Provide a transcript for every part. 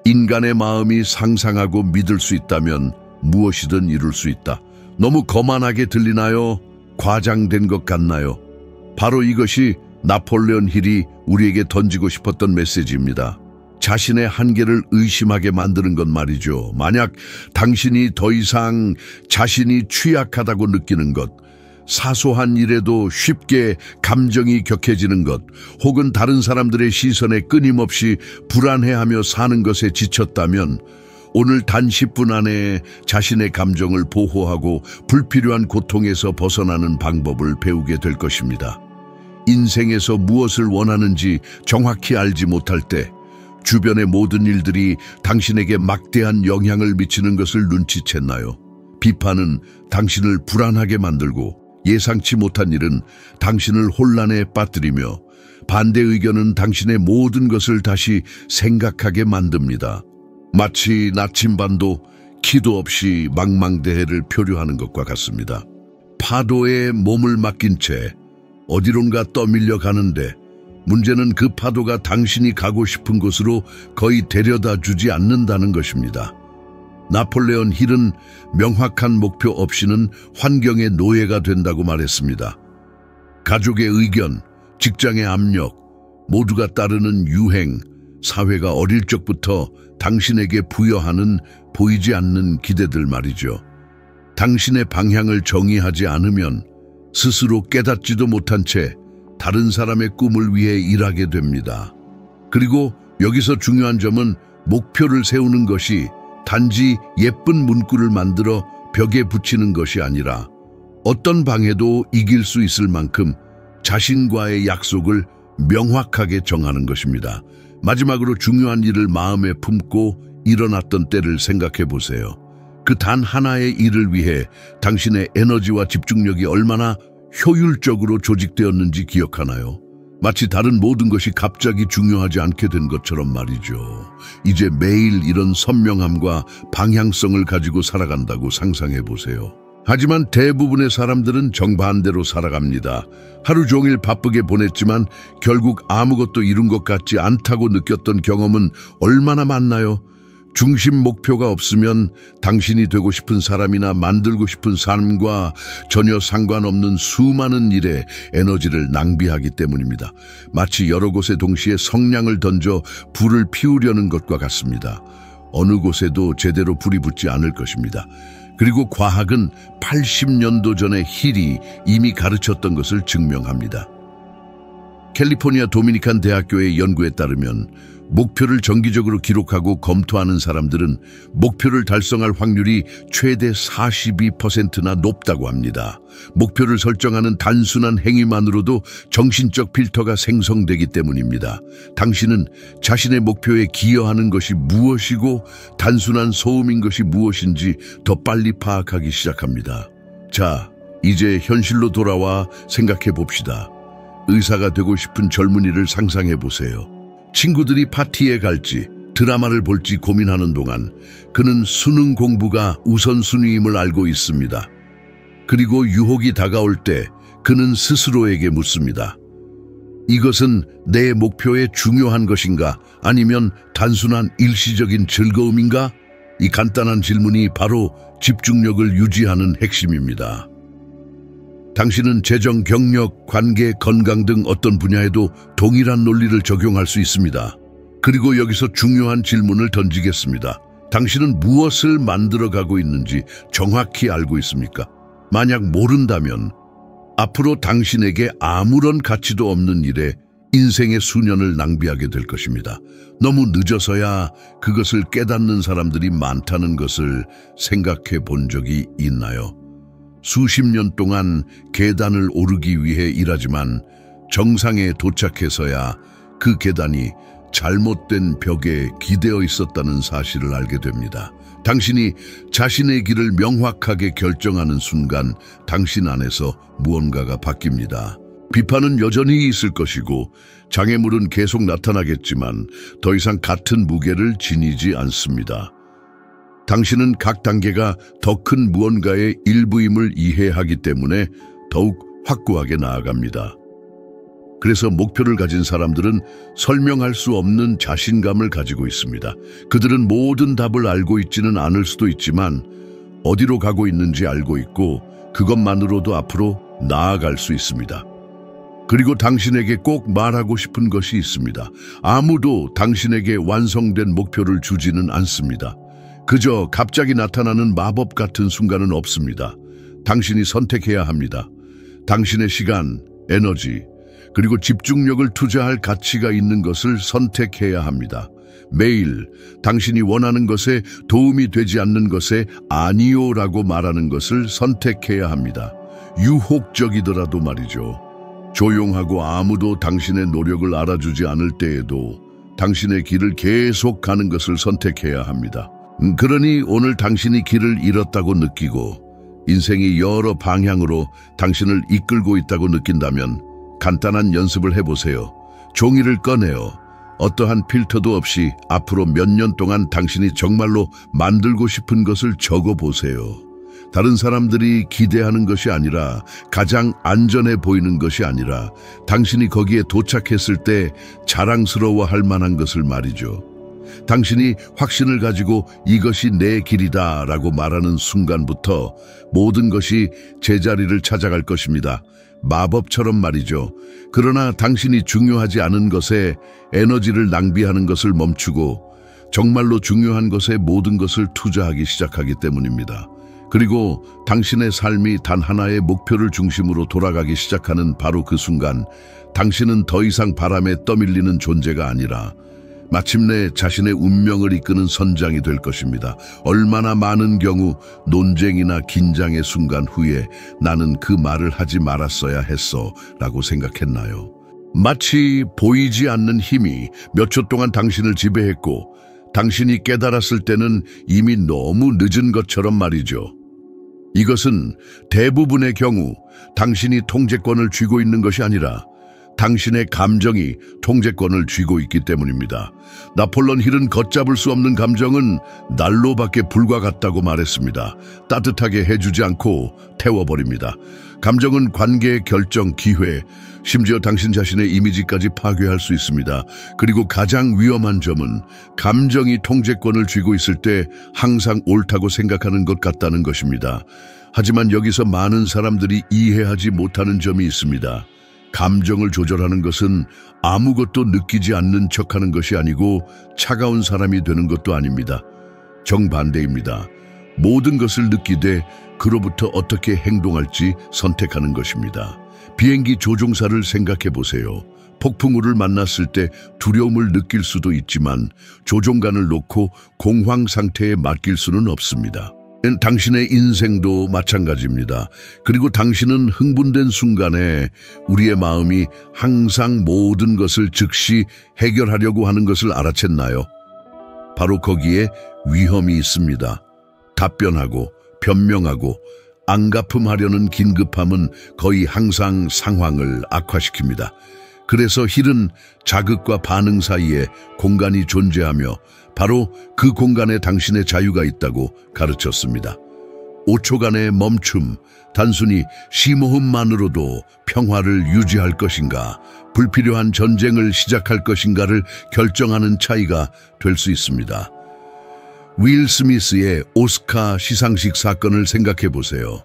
인간의 마음이 상상하고 믿을 수 있다면 무엇이든 이룰 수 있다. 너무 거만하게 들리나요? 과장된 것 같나요? 바로 이것이 나폴레온 힐이 우리에게 던지고 싶었던 메시지입니다. 자신의 한계를 의심하게 만드는 것 말이죠. 만약 당신이 더 이상 자신이 취약하다고 느끼는 것, 사소한 일에도 쉽게 감정이 격해지는 것, 혹은 다른 사람들의 시선에 끊임없이 불안해하며 사는 것에 지쳤다면 오늘 단 10분 안에 자신의 감정을 보호하고 불필요한 고통에서 벗어나는 방법을 배우게 될 것입니다. 인생에서 무엇을 원하는지 정확히 알지 못할 때 주변의 모든 일들이 당신에게 막대한 영향을 미치는 것을 눈치챘나요? 비판은 당신을 불안하게 만들고 예상치 못한 일은 당신을 혼란에 빠뜨리며 반대 의견은 당신의 모든 것을 다시 생각하게 만듭니다. 마치 나침반도 키도 없이 망망대해를 표류하는 것과 같습니다. 파도에 몸을 맡긴 채 어디론가 떠밀려 가는데 문제는 그 파도가 당신이 가고 싶은 곳으로 거의 데려다 주지 않는다는 것입니다. 나폴레온 힐은 명확한 목표 없이는 환경의 노예가 된다고 말했습니다. 가족의 의견, 직장의 압력, 모두가 따르는 유행, 사회가 어릴 적부터 당신에게 부여하는 보이지 않는 기대들 말이죠. 당신의 방향을 정의하지 않으면 스스로 깨닫지도 못한 채 다른 사람의 꿈을 위해 일하게 됩니다. 그리고 여기서 중요한 점은 목표를 세우는 것이 단지 예쁜 문구를 만들어 벽에 붙이는 것이 아니라 어떤 방해도 이길 수 있을 만큼 자신과의 약속을 명확하게 정하는 것입니다. 마지막으로 중요한 일을 마음에 품고 일어났던 때를 생각해 보세요. 그 단 하나의 일을 위해 당신의 에너지와 집중력이 얼마나 효율적으로 조직되었는지 기억하나요? 마치 다른 모든 것이 갑자기 중요하지 않게 된 것처럼 말이죠. 이제 매일 이런 선명함과 방향성을 가지고 살아간다고 상상해 보세요. 하지만 대부분의 사람들은 정반대로 살아갑니다. 하루 종일 바쁘게 보냈지만 결국 아무것도 이룬 것 같지 않다고 느꼈던 경험은 얼마나 많나요? 중심 목표가 없으면 당신이 되고 싶은 사람이나 만들고 싶은 삶과 전혀 상관없는 수많은 일에 에너지를 낭비하기 때문입니다. 마치 여러 곳에 동시에 성냥을 던져 불을 피우려는 것과 같습니다. 어느 곳에도 제대로 불이 붙지 않을 것입니다. 그리고 과학은 80년도 전에 힐이 이미 가르쳤던 것을 증명합니다. 캘리포니아 도미니칸 대학교의 연구에 따르면 목표를 정기적으로 기록하고 검토하는 사람들은 목표를 달성할 확률이 최대 42%나 높다고 합니다. 목표를 설정하는 단순한 행위만으로도 정신적 필터가 생성되기 때문입니다. 당신은 자신의 목표에 기여하는 것이 무엇이고 단순한 소음인 것이 무엇인지 더 빨리 파악하기 시작합니다. 자, 이제 현실로 돌아와 생각해 봅시다. 의사가 되고 싶은 젊은이를 상상해 보세요. 친구들이 파티에 갈지 드라마를 볼지 고민하는 동안 그는 수능 공부가 우선순위임을 알고 있습니다. 그리고 유혹이 다가올 때 그는 스스로에게 묻습니다. 이것은 내 목표에 중요한 것인가? 아니면 단순한 일시적인 즐거움인가? 이 간단한 질문이 바로 집중력을 유지하는 핵심입니다. 당신은 재정, 경력, 관계, 건강 등 어떤 분야에도 동일한 논리를 적용할 수 있습니다. 그리고 여기서 중요한 질문을 던지겠습니다. 당신은 무엇을 만들어가고 있는지 정확히 알고 있습니까? 만약 모른다면 앞으로 당신에게 아무런 가치도 없는 일에 인생의 수년을 낭비하게 될 것입니다. 너무 늦어서야 그것을 깨닫는 사람들이 많다는 것을 생각해 본 적이 있나요? 수십 년 동안 계단을 오르기 위해 일하지만 정상에 도착해서야 그 계단이 잘못된 벽에 기대어 있었다는 사실을 알게 됩니다. 당신이 자신의 길을 명확하게 결정하는 순간 당신 안에서 무언가가 바뀝니다. 비판은 여전히 있을 것이고 장애물은 계속 나타나겠지만 더 이상 같은 무게를 지니지 않습니다. 당신은 각 단계가 더 큰 무언가의 일부임을 이해하기 때문에 더욱 확고하게 나아갑니다. 그래서 목표를 가진 사람들은 설명할 수 없는 자신감을 가지고 있습니다. 그들은 모든 답을 알고 있지는 않을 수도 있지만 어디로 가고 있는지 알고 있고 그것만으로도 앞으로 나아갈 수 있습니다. 그리고 당신에게 꼭 말하고 싶은 것이 있습니다. 아무도 당신에게 완성된 목표를 주지는 않습니다. 그저 갑자기 나타나는 마법 같은 순간은 없습니다. 당신이 선택해야 합니다. 당신의 시간, 에너지, 그리고 집중력을 투자할 가치가 있는 것을 선택해야 합니다. 매일 당신이 원하는 것에 도움이 되지 않는 것에 아니요라고 말하는 것을 선택해야 합니다. 유혹적이더라도 말이죠. 조용하고 아무도 당신의 노력을 알아주지 않을 때에도 당신의 길을 계속 가는 것을 선택해야 합니다. 그러니 오늘 당신이 길을 잃었다고 느끼고 인생이 여러 방향으로 당신을 이끌고 있다고 느낀다면 간단한 연습을 해보세요. 종이를 꺼내어 어떠한 필터도 없이 앞으로 몇 년 동안 당신이 정말로 만들고 싶은 것을 적어보세요. 다른 사람들이 기대하는 것이 아니라 가장 안전해 보이는 것이 아니라 당신이 거기에 도착했을 때 자랑스러워할 만한 것을 말이죠. 당신이 확신을 가지고 이것이 내 길이다 라고 말하는 순간부터 모든 것이 제자리를 찾아갈 것입니다. 마법처럼 말이죠. 그러나 당신이 중요하지 않은 것에 에너지를 낭비하는 것을 멈추고 정말로 중요한 것에 모든 것을 투자하기 시작하기 때문입니다. 그리고 당신의 삶이 단 하나의 목표를 중심으로 돌아가기 시작하는 바로 그 순간 당신은 더 이상 바람에 떠밀리는 존재가 아니라 마침내 자신의 운명을 이끄는 선장이 될 것입니다. 얼마나 많은 경우 논쟁이나 긴장의 순간 후에 나는 그 말을 하지 말았어야 했어 라고 생각했나요? 마치 보이지 않는 힘이 몇 초 동안 당신을 지배했고 당신이 깨달았을 때는 이미 너무 늦은 것처럼 말이죠. 이것은 대부분의 경우 당신이 통제권을 쥐고 있는 것이 아니라 당신의 감정이 통제권을 쥐고 있기 때문입니다. 나폴레옹 힐은 걷잡을 수 없는 감정은 난로밖에 불과 같다고 말했습니다. 따뜻하게 해주지 않고 태워버립니다. 감정은 관계, 결정, 기회, 심지어 당신 자신의 이미지까지 파괴할 수 있습니다. 그리고 가장 위험한 점은 감정이 통제권을 쥐고 있을 때 항상 옳다고 생각하는 것 같다는 것입니다. 하지만 여기서 많은 사람들이 이해하지 못하는 점이 있습니다. 감정을 조절하는 것은 아무것도 느끼지 않는 척하는 것이 아니고 차가운 사람이 되는 것도 아닙니다. 정반대입니다. 모든 것을 느끼되 그로부터 어떻게 행동할지 선택하는 것입니다. 비행기 조종사를 생각해 보세요. 폭풍우를 만났을 때 두려움을 느낄 수도 있지만 조종관을 놓고 공황 상태에 맡길 수는 없습니다. 당신의 인생도 마찬가지입니다. 그리고 당신은 흥분된 순간에 우리의 마음이 항상 모든 것을 즉시 해결하려고 하는 것을 알아챘나요? 바로 거기에 위험이 있습니다. 답변하고 변명하고 안갚음하려는 긴급함은 거의 항상 상황을 악화시킵니다. 그래서 힐은 자극과 반응 사이에 공간이 존재하며 바로 그 공간에 당신의 자유가 있다고 가르쳤습니다. 5초간의 멈춤, 단순히 심호흡만으로도 평화를 유지할 것인가, 불필요한 전쟁을 시작할 것인가를 결정하는 차이가 될 수 있습니다. 윌 스미스의 오스카 시상식 사건을 생각해 보세요.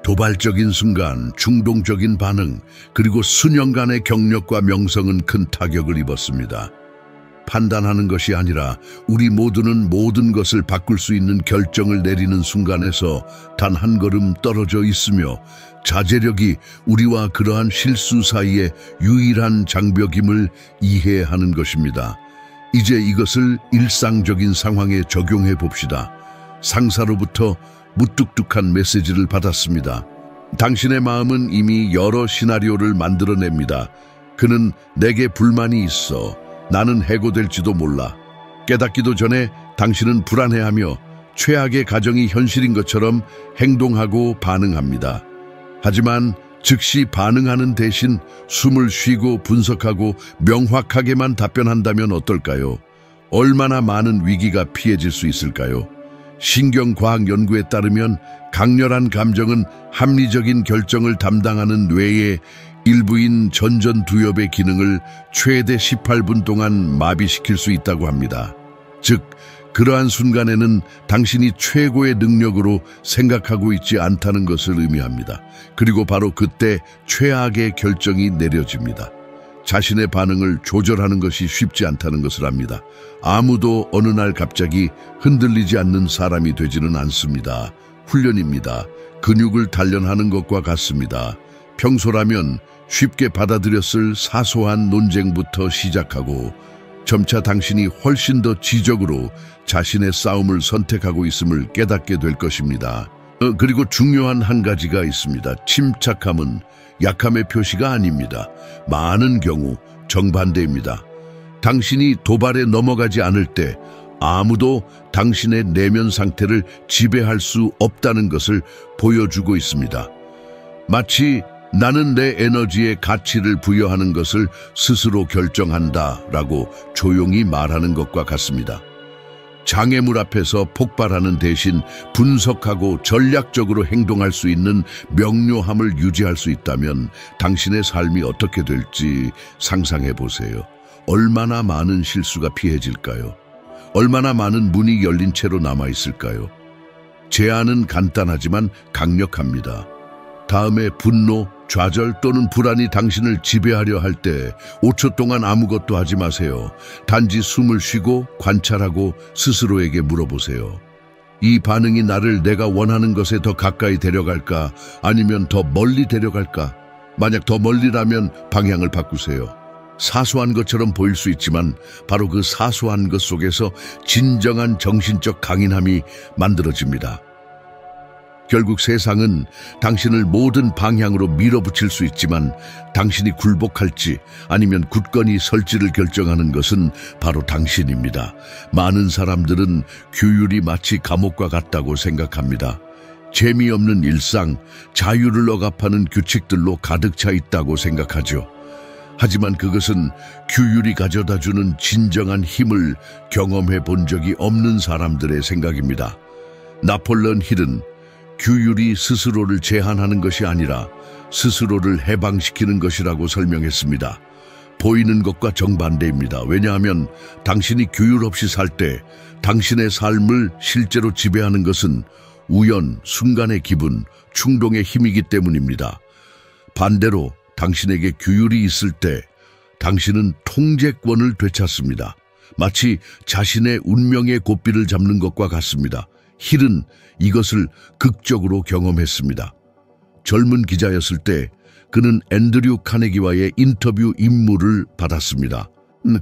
도발적인 순간, 충동적인 반응, 그리고 수년간의 경력과 명성은 큰 타격을 입었습니다. 판단하는 것이 아니라 우리 모두는 모든 것을 바꿀 수 있는 결정을 내리는 순간에서 단 한 걸음 떨어져 있으며 자제력이 우리와 그러한 실수 사이의 유일한 장벽임을 이해하는 것입니다. 이제 이것을 일상적인 상황에 적용해 봅시다. 상사로부터 무뚝뚝한 메시지를 받았습니다. 당신의 마음은 이미 여러 시나리오를 만들어냅니다. 그는 내게 불만이 있어. 나는 해고될지도 몰라. 깨닫기도 전에 당신은 불안해하며 최악의 가정이 현실인 것처럼 행동하고 반응합니다. 하지만 즉시 반응하는 대신 숨을 쉬고 분석하고 명확하게만 답변한다면 어떨까요? 얼마나 많은 위기가 피해질 수 있을까요? 신경과학 연구에 따르면 강렬한 감정은 합리적인 결정을 담당하는 뇌의 일부인 전전두엽의 기능을 최대 18분 동안 마비시킬 수 있다고 합니다. 즉, 그러한 순간에는 당신이 최고의 능력으로 생각하고 있지 않다는 것을 의미합니다. 그리고 바로 그때 최악의 결정이 내려집니다. 자신의 반응을 조절하는 것이 쉽지 않다는 것을 압니다. 아무도 어느 날 갑자기 흔들리지 않는 사람이 되지는 않습니다. 훈련입니다. 근육을 단련하는 것과 같습니다. 평소라면 쉽게 받아들였을 사소한 논쟁부터 시작하고 점차 당신이 훨씬 더 지적으로 자신의 싸움을 선택하고 있음을 깨닫게 될 것입니다. 그리고 중요한 한 가지가 있습니다. 침착함은 약함의 표시가 아닙니다. 많은 경우 정반대입니다. 당신이 도발에 넘어가지 않을 때 아무도 당신의 내면 상태를 지배할 수 없다는 것을 보여주고 있습니다. 마치 나는 내 에너지에 가치를 부여하는 것을 스스로 결정한다라고 조용히 말하는 것과 같습니다. 장애물 앞에서 폭발하는 대신 분석하고 전략적으로 행동할 수 있는 명료함을 유지할 수 있다면 당신의 삶이 어떻게 될지 상상해 보세요. 얼마나 많은 실수가 피해질까요? 얼마나 많은 문이 열린 채로 남아있을까요? 제안은 간단하지만 강력합니다. 다음에 분노, 좌절 또는 불안이 당신을 지배하려 할 때 5초 동안 아무것도 하지 마세요. 단지 숨을 쉬고 관찰하고 스스로에게 물어보세요. 이 반응이 나를 내가 원하는 것에 더 가까이 데려갈까? 아니면 더 멀리 데려갈까? 만약 더 멀리라면 방향을 바꾸세요. 사소한 것처럼 보일 수 있지만 바로 그 사소한 것 속에서 진정한 정신적 강인함이 만들어집니다. 결국 세상은 당신을 모든 방향으로 밀어붙일 수 있지만 당신이 굴복할지 아니면 굳건히 설지를 결정하는 것은 바로 당신입니다. 많은 사람들은 규율이 마치 감옥과 같다고 생각합니다. 재미없는 일상, 자유를 억압하는 규칙들로 가득 차 있다고 생각하죠. 하지만 그것은 규율이 가져다주는 진정한 힘을 경험해 본 적이 없는 사람들의 생각입니다. 나폴레온 힐은 규율이 스스로를 제한하는 것이 아니라 스스로를 해방시키는 것이라고 설명했습니다. 보이는 것과 정반대입니다. 왜냐하면 당신이 규율 없이 살 때 당신의 삶을 실제로 지배하는 것은 우연, 순간의 기분, 충동의 힘이기 때문입니다. 반대로 당신에게 규율이 있을 때 당신은 통제권을 되찾습니다. 마치 자신의 운명의 고삐를 잡는 것과 같습니다. 힐은 이것을 극적으로 경험했습니다. 젊은 기자였을 때 그는 앤드류 카네기와의 인터뷰 임무를 받았습니다.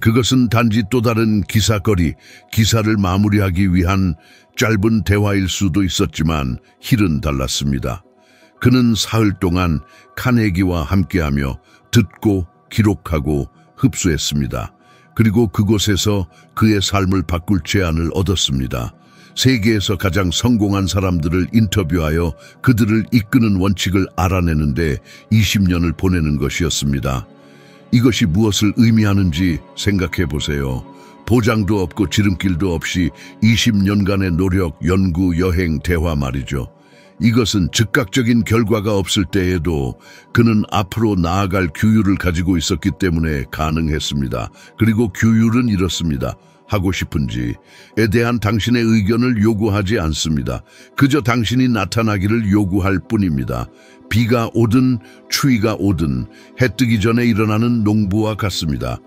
그것은 단지 또 다른 기사거리, 기사를 마무리하기 위한 짧은 대화일 수도 있었지만 힐은 달랐습니다. 그는 사흘 동안 카네기와 함께하며 듣고 기록하고 흡수했습니다. 그리고 그곳에서 그의 삶을 바꿀 제안을 얻었습니다. 세계에서 가장 성공한 사람들을 인터뷰하여 그들을 이끄는 원칙을 알아내는데 20년을 보내는 것이었습니다. 이것이 무엇을 의미하는지 생각해 보세요. 보장도 없고 지름길도 없이 20년간의 노력, 연구, 여행, 대화 말이죠. 이것은 즉각적인 결과가 없을 때에도 그는 앞으로 나아갈 규율을 가지고 있었기 때문에 가능했습니다. 그리고 규율은 이렇습니다. 하고 싶은지에 대한 당신의 의견을 요구하지 않습니다. 그저 당신이 나타나기를 요구할 뿐입니다. 비가 오든 추위가 오든 해 뜨기 전에 일어나는 농부와 같습니다.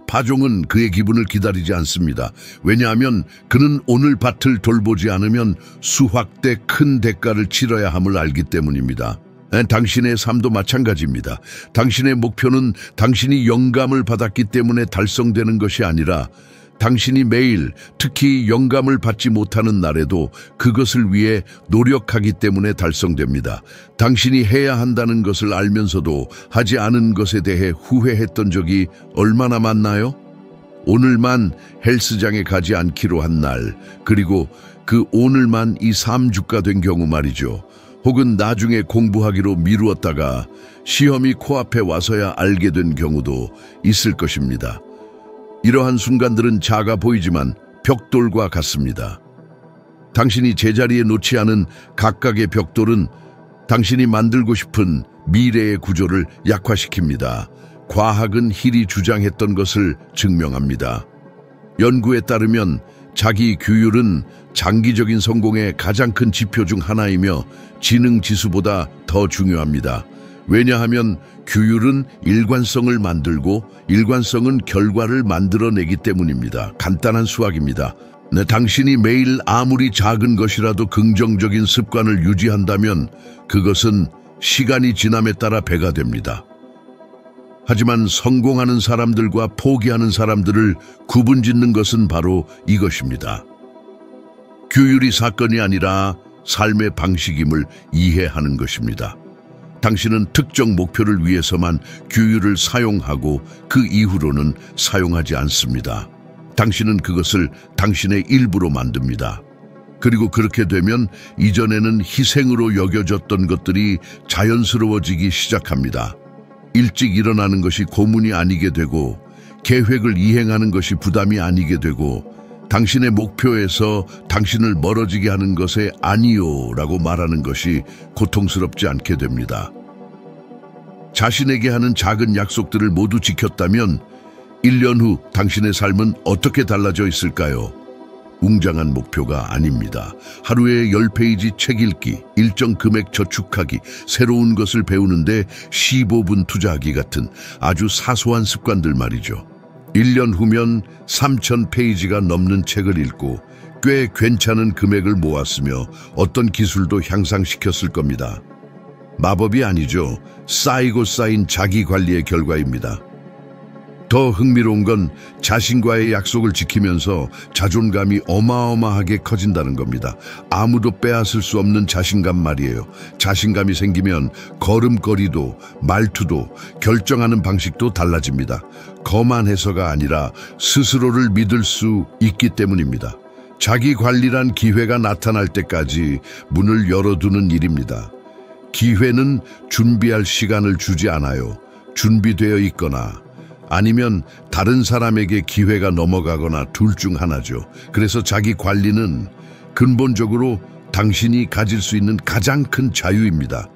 파종은 그의 기분을 기다리지 않습니다. 왜냐하면 그는 오늘 밭을 돌보지 않으면 수확 때 큰 대가를 치러야 함을 알기 때문입니다. 당신의 삶도 마찬가지입니다. 당신의 목표는 당신이 영감을 받았기 때문에 달성되는 것이 아니라 당신이 매일, 특히 영감을 받지 못하는 날에도 그것을 위해 노력하기 때문에 달성됩니다. 당신이 해야 한다는 것을 알면서도 하지 않은 것에 대해 후회했던 적이 얼마나 많나요? 오늘만 헬스장에 가지 않기로 한 날, 그리고 그 오늘만 이 3주가 된 경우 말이죠. 혹은 나중에 공부하기로 미루었다가 시험이 코앞에 와서야 알게 된 경우도 있을 것입니다. 이러한 순간들은 작아 보이지만 벽돌과 같습니다. 당신이 제자리에 놓지 않은 각각의 벽돌은 당신이 만들고 싶은 미래의 구조를 약화시킵니다. 과학은 힐이 주장했던 것을 증명합니다. 연구에 따르면 자기 규율은 장기적인 성공의 가장 큰 지표 중 하나이며 지능 지수보다 더 중요합니다. 왜냐하면 규율은 일관성을 만들고 일관성은 결과를 만들어내기 때문입니다. 간단한 수학입니다. 당신이 매일 아무리 작은 것이라도 긍정적인 습관을 유지한다면 그것은 시간이 지남에 따라 배가 됩니다. 하지만 성공하는 사람들과 포기하는 사람들을 구분짓는 것은 바로 이것입니다. 규율이 사건이 아니라 삶의 방식임을 이해하는 것입니다. 당신은 특정 목표를 위해서만 규율을 사용하고 그 이후로는 사용하지 않습니다. 당신은 그것을 당신의 일부로 만듭니다. 그리고 그렇게 되면 이전에는 희생으로 여겨졌던 것들이 자연스러워지기 시작합니다. 일찍 일어나는 것이 고문이 아니게 되고 계획을 이행하는 것이 부담이 아니게 되고 당신의 목표에서 당신을 멀어지게 하는 것에 아니요 라고 말하는 것이 고통스럽지 않게 됩니다. 자신에게 하는 작은 약속들을 모두 지켰다면 1년 후 당신의 삶은 어떻게 달라져 있을까요? 웅장한 목표가 아닙니다. 하루에 10페이지 책 읽기, 일정 금액 저축하기, 새로운 것을 배우는데 15분 투자하기 같은 아주 사소한 습관들 말이죠. 1년 후면 3,000페이지가 넘는 책을 읽고 꽤 괜찮은 금액을 모았으며 어떤 기술도 향상시켰을 겁니다. 마법이 아니죠. 쌓이고 쌓인 자기관리의 결과입니다. 더 흥미로운 건 자신과의 약속을 지키면서 자존감이 어마어마하게 커진다는 겁니다. 아무도 빼앗을 수 없는 자신감 말이에요. 자신감이 생기면 걸음걸이도 말투도 결정하는 방식도 달라집니다. 거만해서가 아니라 스스로를 믿을 수 있기 때문입니다. 자기관리란 기회가 나타날 때까지 문을 열어두는 일입니다. 기회는 준비할 시간을 주지 않아요. 준비되어 있거나 아니면 다른 사람에게 기회가 넘어가거나 둘 중 하나죠. 그래서 자기 관리는 근본적으로 당신이 가질 수 있는 가장 큰 자유입니다.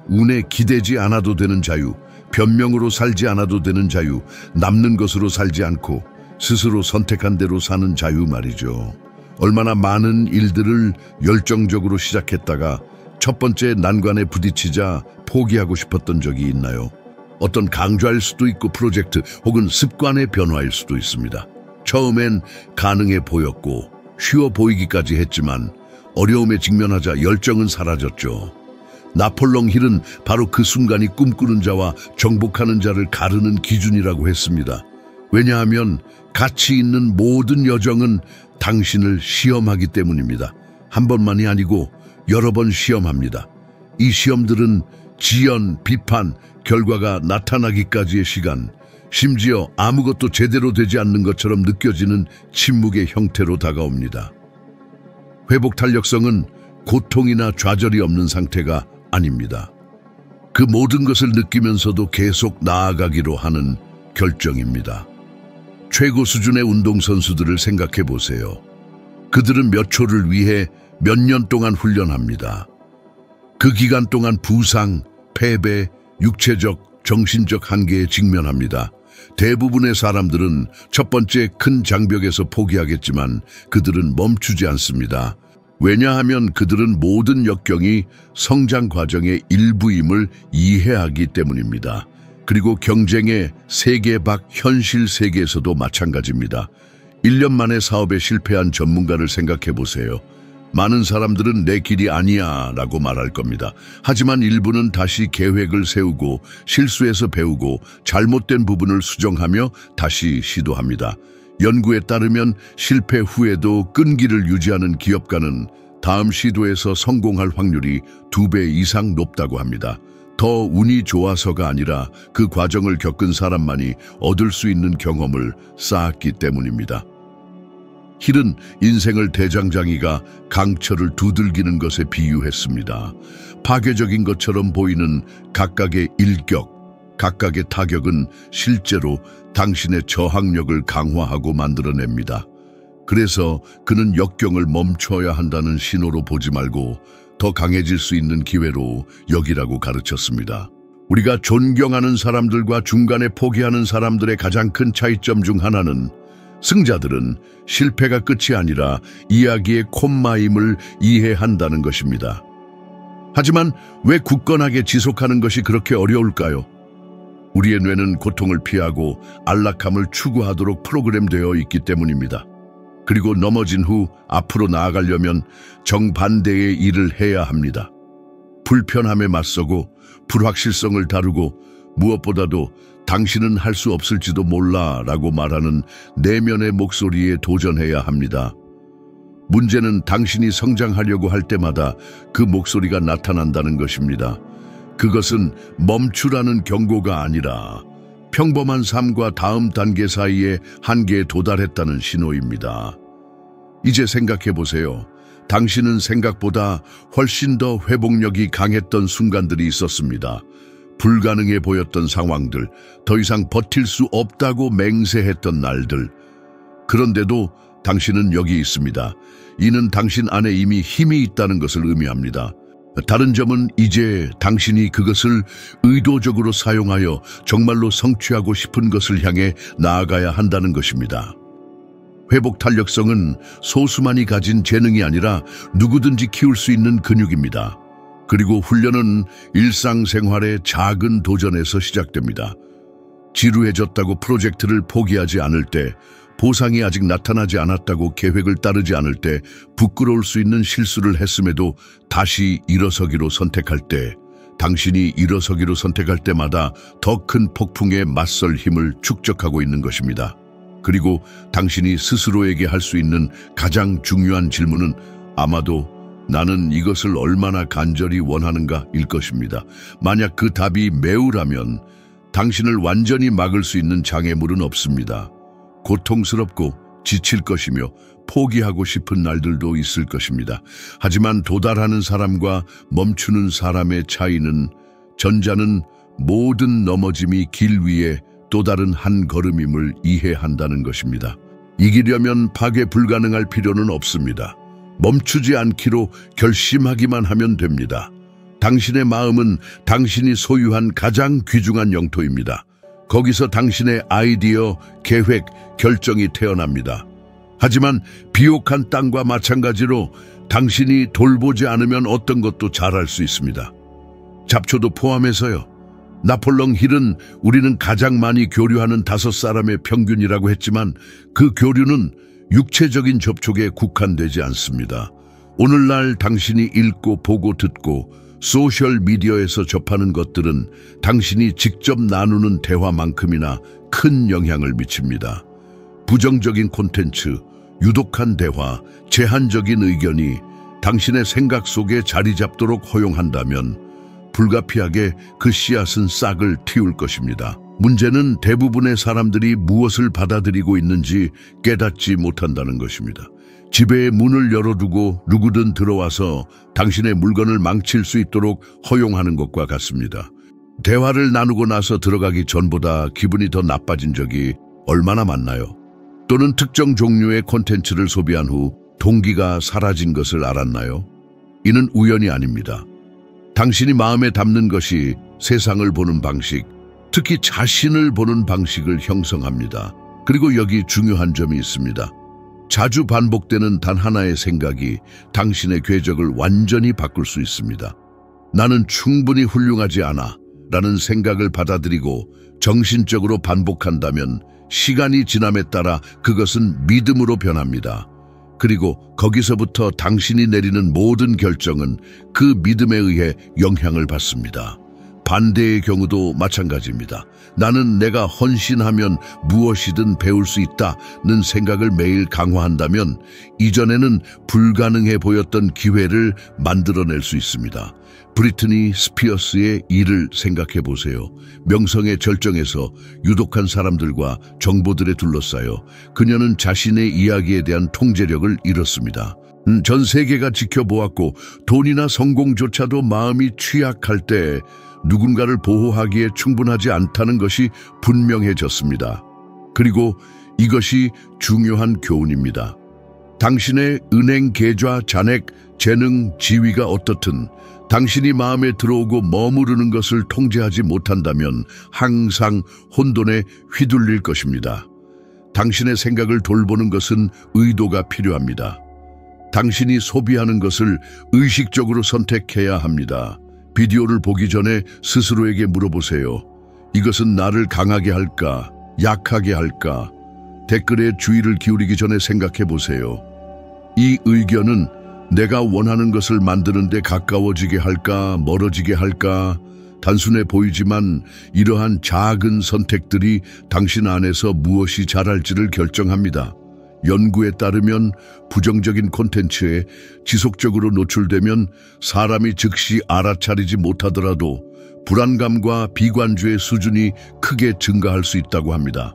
운에 기대지 않아도 되는 자유, 변명으로 살지 않아도 되는 자유, 남는 것으로 살지 않고 스스로 선택한 대로 사는 자유 말이죠. 얼마나 많은 일들을 열정적으로 시작했다가 첫 번째 난관에 부딪히자 포기하고 싶었던 적이 있나요? 어떤 강조할 수도 있고 프로젝트 혹은 습관의 변화일 수도 있습니다. 처음엔 가능해 보였고 쉬워 보이기까지 했지만 어려움에 직면하자 열정은 사라졌죠. 나폴레옹 힐은 바로 그 순간이 꿈꾸는 자와 정복하는 자를 가르는 기준이라고 했습니다. 왜냐하면 가치 있는 모든 여정은 당신을 시험하기 때문입니다. 한 번만이 아니고 여러 번 시험합니다. 이 시험들은 지연, 비판, 결과가 나타나기까지의 시간, 심지어 아무것도 제대로 되지 않는 것처럼 느껴지는 침묵의 형태로 다가옵니다. 회복 탄력성은 고통이나 좌절이 없는 상태가 아닙니다. 그 모든 것을 느끼면서도 계속 나아가기로 하는 결정입니다. 최고 수준의 운동선수들을 생각해 보세요. 그들은 몇 초를 위해 몇 년 동안 훈련합니다. 그 기간 동안 부상, 패배, 육체적, 정신적 한계에 직면합니다. 대부분의 사람들은 첫 번째 큰 장벽에서 포기하겠지만 그들은 멈추지 않습니다. 왜냐하면 그들은 모든 역경이 성장 과정의 일부임을 이해하기 때문입니다. 그리고 경쟁의 세계 밖 현실 세계에서도 마찬가지입니다. 1년 만에 사업에 실패한 전문가를 생각해 보세요. 많은 사람들은 내 길이 아니야 라고 말할 겁니다. 하지만 일부는 다시 계획을 세우고 실수에서 배우고 잘못된 부분을 수정하며 다시 시도합니다. 연구에 따르면 실패 후에도 끈기를 유지하는 기업가는 다음 시도에서 성공할 확률이 2배 이상 높다고 합니다. 더 운이 좋아서가 아니라 그 과정을 겪은 사람만이 얻을 수 있는 경험을 쌓았기 때문입니다. 힐은 인생을 대장장이가 강철을 두들기는 것에 비유했습니다. 파괴적인 것처럼 보이는 각각의 일격, 각각의 타격은 실제로 당신의 저항력을 강화하고 만들어냅니다. 그래서 그는 역경을 멈춰야 한다는 신호로 보지 말고 더 강해질 수 있는 기회로 여기라고 가르쳤습니다. 우리가 존경하는 사람들과 중간에 포기하는 사람들의 가장 큰 차이점 중 하나는 승자들은 실패가 끝이 아니라 이야기의 콤마임을 이해한다는 것입니다. 하지만 왜 굳건하게 지속하는 것이 그렇게 어려울까요? 우리의 뇌는 고통을 피하고 안락함을 추구하도록 프로그램되어 있기 때문입니다. 그리고 넘어진 후 앞으로 나아가려면 정반대의 일을 해야 합니다. 불편함에 맞서고 불확실성을 다루고 무엇보다도 당신은 할 수 없을지도 몰라 라고 말하는 내면의 목소리에 도전해야 합니다. 문제는 당신이 성장하려고 할 때마다 그 목소리가 나타난다는 것입니다. 그것은 멈추라는 경고가 아니라 평범한 삶과 다음 단계 사이에 한계에 도달했다는 신호입니다. 이제 생각해 보세요. 당신은 생각보다 훨씬 더 회복력이 강했던 순간들이 있었습니다. 불가능해 보였던 상황들, 더 이상 버틸 수 없다고 맹세했던 날들. 그런데도 당신은 여기 있습니다. 이는 당신 안에 이미 힘이 있다는 것을 의미합니다. 다른 점은 이제 당신이 그것을 의도적으로 사용하여 정말로 성취하고 싶은 것을 향해 나아가야 한다는 것입니다. 회복 탄력성은 소수만이 가진 재능이 아니라 누구든지 키울 수 있는 근육입니다. 그리고 훈련은 일상생활의 작은 도전에서 시작됩니다. 지루해졌다고 프로젝트를 포기하지 않을 때, 보상이 아직 나타나지 않았다고 계획을 따르지 않을 때, 부끄러울 수 있는 실수를 했음에도 다시 일어서기로 선택할 때, 당신이 일어서기로 선택할 때마다 더 큰 폭풍에 맞설 힘을 축적하고 있는 것입니다. 그리고 당신이 스스로에게 할 수 있는 가장 중요한 질문은 아마도 나는 이것을 얼마나 간절히 원하는가 일 것입니다. 만약 그 답이 매우라면 당신을 완전히 막을 수 있는 장애물은 없습니다. 고통스럽고 지칠 것이며 포기하고 싶은 날들도 있을 것입니다. 하지만 도달하는 사람과 멈추는 사람의 차이는 전자는 모든 넘어짐이 길 위에 또 다른 한 걸음임을 이해한다는 것입니다. 이기려면 파괴 불가능할 필요는 없습니다. 멈추지 않기로 결심하기만 하면 됩니다. 당신의 마음은 당신이 소유한 가장 귀중한 영토입니다. 거기서 당신의 아이디어, 계획, 결정이 태어납니다. 하지만 비옥한 땅과 마찬가지로 당신이 돌보지 않으면 어떤 것도 잘할 수 있습니다. 잡초도 포함해서요. 나폴레옹 힐은 우리는 가장 많이 교류하는 5사람의 평균이라고 했지만 그 교류는 육체적인 접촉에 국한되지 않습니다. 오늘날 당신이 읽고 보고 듣고 소셜미디어에서 접하는 것들은 당신이 직접 나누는 대화만큼이나 큰 영향을 미칩니다. 부정적인 콘텐츠, 유독한 대화, 제한적인 의견이 당신의 생각 속에 자리 잡도록 허용한다면 불가피하게 그 씨앗은 싹을 틔울 것입니다. 문제는 대부분의 사람들이 무엇을 받아들이고 있는지 깨닫지 못한다는 것입니다. 집에 문을 열어두고 누구든 들어와서 당신의 물건을 망칠 수 있도록 허용하는 것과 같습니다. 대화를 나누고 나서 들어가기 전보다 기분이 더 나빠진 적이 얼마나 많나요? 또는 특정 종류의 콘텐츠를 소비한 후 동기가 사라진 것을 알았나요? 이는 우연이 아닙니다. 당신이 마음에 담는 것이 세상을 보는 방식, 특히 자신을 보는 방식을 형성합니다. 그리고 여기 중요한 점이 있습니다. 자주 반복되는 단 하나의 생각이 당신의 궤적을 완전히 바꿀 수 있습니다. 나는 충분히 훌륭하지 않아 라는 생각을 받아들이고 정신적으로 반복한다면 시간이 지남에 따라 그것은 믿음으로 변합니다. 그리고 거기서부터 당신이 내리는 모든 결정은 그 믿음에 의해 영향을 받습니다. 반대의 경우도 마찬가지입니다. 나는 내가 헌신하면 무엇이든 배울 수 있다는 생각을 매일 강화한다면 이전에는 불가능해 보였던 기회를 만들어낼 수 있습니다. 브리트니 스피어스의 일을 생각해 보세요. 명성의 절정에서 유독한 사람들과 정보들에 둘러싸여 그녀는 자신의 이야기에 대한 통제력을 잃었습니다. 전 세계가 지켜보았고 돈이나 성공조차도 마음이 취약할 때 누군가를 보호하기에 충분하지 않다는 것이 분명해졌습니다. 그리고 이것이 중요한 교훈입니다. 당신의 은행 계좌, 잔액, 재능, 지위가 어떻든 당신이 마음에 들어오고 머무르는 것을 통제하지 못한다면 항상 혼돈에 휘둘릴 것입니다. 당신의 생각을 돌보는 것은 의도가 필요합니다. 당신이 소비하는 것을 의식적으로 선택해야 합니다. 비디오를 보기 전에 스스로에게 물어보세요. 이것은 나를 강하게 할까, 약하게 할까? 댓글에 주의를 기울이기 전에 생각해 보세요. 이 의견은 내가 원하는 것을 만드는 데 가까워지게 할까, 멀어지게 할까? 단순해 보이지만 이러한 작은 선택들이 당신 안에서 무엇이 자랄지를 결정합니다. 연구에 따르면 부정적인 콘텐츠에 지속적으로 노출되면 사람이 즉시 알아차리지 못하더라도 불안감과 비관주의 수준이 크게 증가할 수 있다고 합니다.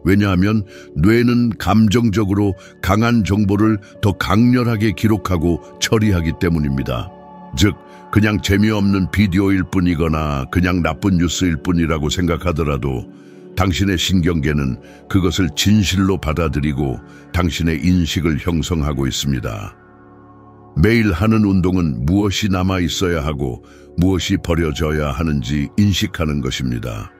왜냐하면 뇌는 감정적으로 강한 정보를 더 강렬하게 기록하고 처리하기 때문입니다. 즉, 그냥 재미없는 비디오일 뿐이거나 그냥 나쁜 뉴스일 뿐이라고 생각하더라도 당신의 신경계는 그것을 진실로 받아들이고 당신의 인식을 형성하고 있습니다. 매일 하는 운동은 무엇이 남아 있어야 하고 무엇이 버려져야 하는지 인식하는 것입니다.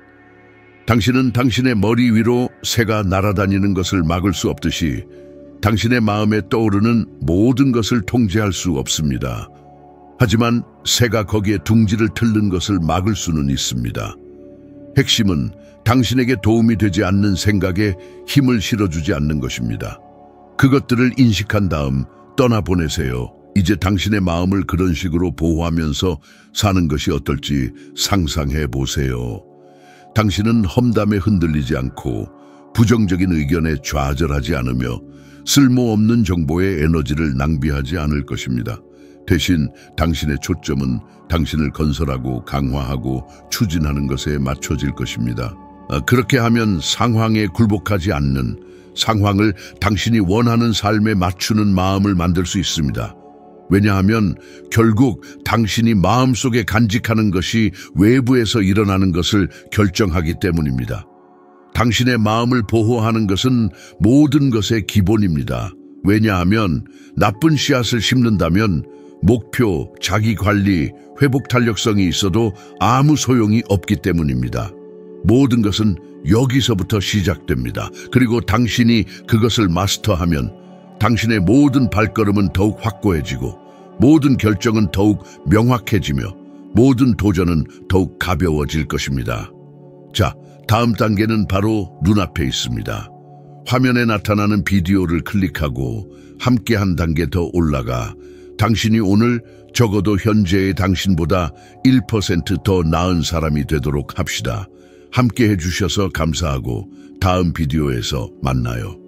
당신은 당신의 머리 위로 새가 날아다니는 것을 막을 수 없듯이 당신의 마음에 떠오르는 모든 것을 통제할 수 없습니다. 하지만 새가 거기에 둥지를 틀는 것을 막을 수는 있습니다. 핵심은 당신에게 도움이 되지 않는 생각에 힘을 실어주지 않는 것입니다. 그것들을 인식한 다음 떠나보내세요. 이제 당신의 마음을 그런 식으로 보호하면서 사는 것이 어떨지 상상해 보세요. 당신은 험담에 흔들리지 않고 부정적인 의견에 좌절하지 않으며 쓸모없는 정보에 에너지를 낭비하지 않을 것입니다. 대신 당신의 초점은 당신을 건설하고 강화하고 추진하는 것에 맞춰질 것입니다. 그렇게 하면 상황에 굴복하지 않는, 상황을 당신이 원하는 삶에 맞추는 마음을 만들 수 있습니다. 왜냐하면 결국 당신이 마음속에 간직하는 것이 외부에서 일어나는 것을 결정하기 때문입니다. 당신의 마음을 보호하는 것은 모든 것의 기본입니다. 왜냐하면 나쁜 씨앗을 심는다면 목표, 자기관리, 회복 탄력성이 있어도 아무 소용이 없기 때문입니다. 모든 것은 여기서부터 시작됩니다. 그리고 당신이 그것을 마스터하면 당신의 모든 발걸음은 더욱 확고해지고 모든 결정은 더욱 명확해지며 모든 도전은 더욱 가벼워질 것입니다. 자, 다음 단계는 바로 눈앞에 있습니다. 화면에 나타나는 비디오를 클릭하고 함께 한 단계 더 올라가 당신이 오늘 적어도 현재의 당신보다 1% 더 나은 사람이 되도록 합시다. 함께 해주셔서 감사하고 다음 비디오에서 만나요.